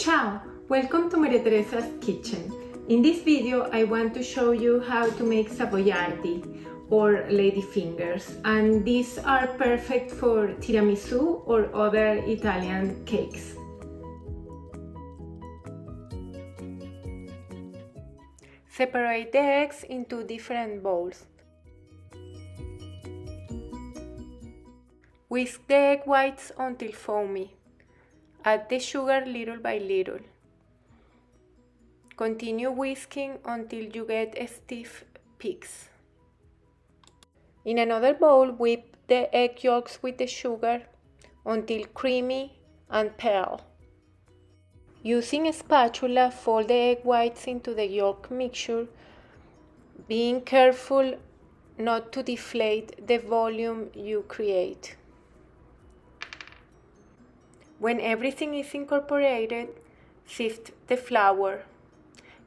Ciao! Welcome to Maria Teresa's kitchen. In this video I want to show you how to make savoiardi or ladyfingers, and these are perfect for tiramisu or other Italian cakes. Separate the eggs into different bowls. Whisk the egg whites until foamy. Add the sugar little by little. Continue whisking until you get stiff peaks. In another bowl, whip the egg yolks with the sugar until creamy and pale. Using a spatula, fold the egg whites into the yolk mixture, being careful not to deflate the volume you create. When everything is incorporated, sift the flour.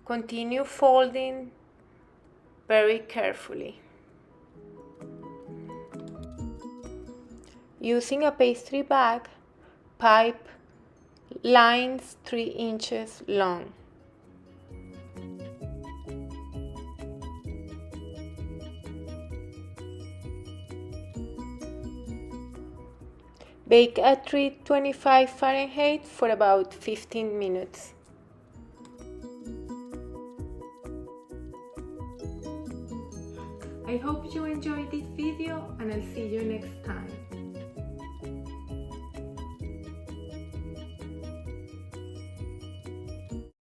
Continue folding very carefully. Using a pastry bag, pipe lines 3 inches long. Bake at 325 Fahrenheit for about 15 minutes. I hope you enjoyed this video and I'll see you next time.